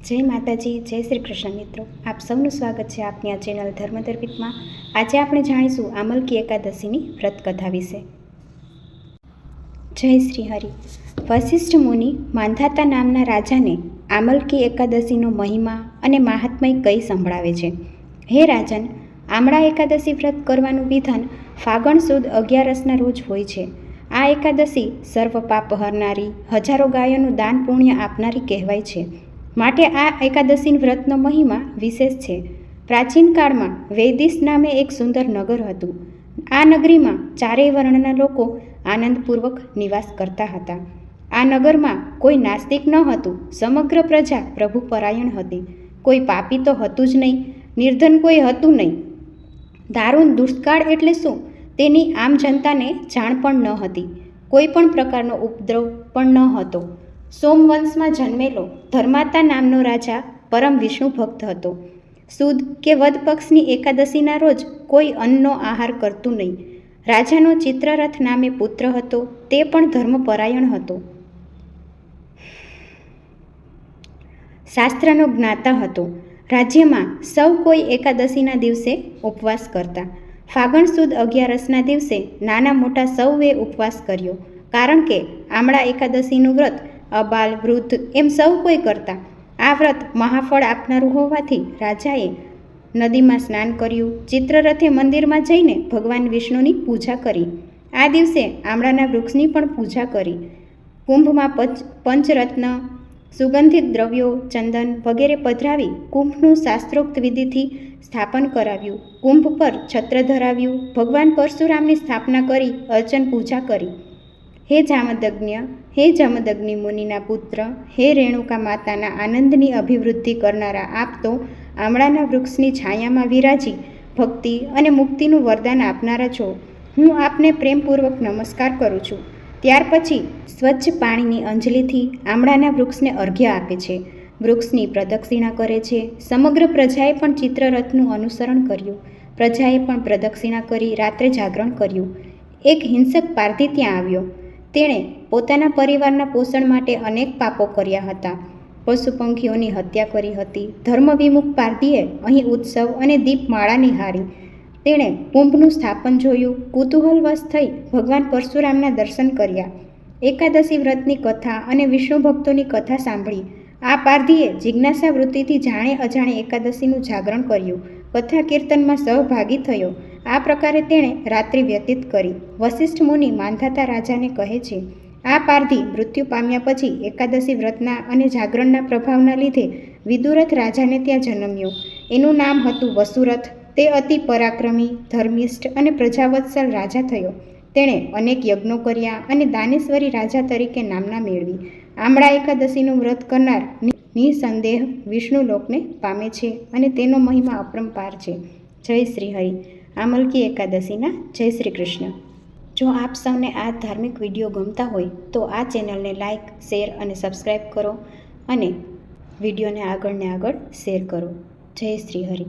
જય માતાજી, જય શ્રી કૃષ્ણ મિત્રો. આપ સૌનું સ્વાગત છે આપની આ ચેનલ ધર્મદર્પિતમાં. આજે આપણે જાણીશું આમલકી એકાદશીની વ્રતકથા વિશે. જય શ્રી હરિ. વશિષ્ઠ મુનિ માંધાતા નામના રાજાને આમલકી એકાદશીનો મહિમા અને મહાત્મય કઈ સંભળાવે છે. હે રાજન, આમળા એકાદશી વ્રત કરવાનું વિધાન ફાગણ સુદ 11ના રોજ હોય છે. આ એકાદશી સર્વ પાપ હરનારી, હજારો ગાયોનું દાન પુણ્ય આપનારી કહેવાય છે. માટે આ એકાદશી વ્રતનો મહિમા વિશેષ છે. પ્રાચીન કાળમાં વૈદિશ નામે એક સુંદર નગર હતું. આ નગરીમાં ચારેય વર્ણના લોકો આનંદપૂર્વક નિવાસ કરતા હતા. આ નગરમાં કોઈ નાસ્તિક ન હતું. સમગ્ર પ્રજા પ્રભુપરાયણ હતી. કોઈ પાપી તો હતું જ નહીં, નિર્ધન કોઈ હતું નહીં. દારૂણ દુષ્કાળ એટલે શું તેની આમ જનતાને જાણ પણ ન હતી. કોઈ પણ પ્રકારનો ઉપદ્રવ પણ ન હતો. સોમવંશમાં જન્મેલો ધર્માતા નામનો રાજા પરમ વિષ્ણુ ભક્ત હતો. સુદ કે વદ પક્ષની એકાદશીના રોજ કોઈ અન્નનો આહાર કરતું નહીં. રાજાનો ચિત્રરથ નામે પુત્ર હતો. તે પણ ધર્મપરાયણ હતો. શાસ્ત્રનો જ્ઞાતા હતો. રાજ્યમાં સૌ કોઈ એકાદશીના દિવસે ઉપવાસ કરતા. ફાગણ સુદ 11ના દિવસે નાના મોટા સૌએ ઉપવાસ કર્યો. કારણ કે આમળા એકાદશીનું વ્રત અબાલ વૃદ્ધ એમ સૌ કોઈ કરતા. આ વ્રત મહાફળ આપનારું હોવાથી રાજાએ નદીમાં સ્નાન કર્યું. ચિત્રરથે મંદિરમાં જઈને ભગવાન વિષ્ણુની પૂજા કરી. આ દિવસે આમળાના વૃક્ષની પણ પૂજા કરી. કુંભમાં પંચરત્ન, સુગંધિત દ્રવ્યો, ચંદન વગેરે પધરાવી કુંભનું શાસ્ત્રોક્ત વિધિથી સ્થાપન કરાવ્યું. કુંભ પર છત્ર ધરાવ્યું. ભગવાન પરશુરામની સ્થાપના કરી અર્ચન પૂજા કરી. હે જમદગ્નિ મુનિના પુત્ર, હે રેણુકા માતાના આનંદની અભિવૃદ્ધિ કરનારા, આપ તો આમળાના વૃક્ષની છાયામાં વિરાજી ભક્તિ અને મુક્તિનું વરદાન આપનારા છો. હું આપને પ્રેમપૂર્વક નમસ્કાર કરું છું. ત્યાર પછી સ્વચ્છ પાણીની અંજલિથી આમળાના વૃક્ષને અર્ઘ્ય આપે છે. વૃક્ષની પ્રદક્ષિણા કરે છે. સમગ્ર પ્રજાએ પણ ચિત્રરથનું અનુસરણ કર્યું. પ્રજાએ પણ પ્રદક્ષિણા કરી રાત્રે જાગરણ કર્યું. એક હિંસક પારધી ત્યાં આવ્યો. તેણે પોતાના પરિવારના પોષણ માટે અનેક પાપો કર્યા હતા. પશુ પંખીઓની હત્યા કરી હતી. ધર્મવિમુખ પારધીએ અહીં ઉત્સવ અને દીપમાળા નિહાળી. તેણે કુંભનું સ્થાપન જોયું. કુતૂહલવશ થઈ ભગવાન પરશુરામના દર્શન કર્યા. એકાદશી વ્રતની કથા અને વિષ્ણુ ભક્તોની કથા સાંભળી. આ પારધીએ જિજ્ઞાસા વૃત્તિથી જાણે અજાણે એકાદશીનું જાગરણ કર્યું. કથા કીર્તનમાં સહભાગી થયો. આ પ્રકારે તેણે રાત્રિ વ્યતીત કરી. વશિષ્ઠ મુનિ માંધાતા રાજાને કહે છે, આ પારધી મૃત્યુ પામ્યા પછી એકાદશી વ્રતના અને જાગરણના પ્રભાવના લીધે વિદુરથ રાજાને ત્યાં જન્મ્યો. એનું નામ હતું વસુરથ. તે અતિ પરાક્રમી, ધર્મિષ્ઠ અને પ્રજાવત્સલ રાજા થયો. તેણે અનેક યજ્ઞો કર્યા અને દાનેશ્વરી રાજા તરીકે નામના મેળવી. આમળા એકાદશીનું વ્રત કરનાર નિસંદેહ વિષ્ણુ લોકને પામે છે અને તેનો મહિમા અપરંપાર છે. જય શ્રી હરિ. આમલકી એકાદશીના જય શ્રી કૃષ્ણ. જો આપ સૌને આ ધાર્મિક વિડીયો ગમતા હોય તો આ ચેનલને લાઇક, શેર અને સબસ્ક્રાઈબ કરો અને વિડીયોને આગળ શેર કરો. જય શ્રી હરિ.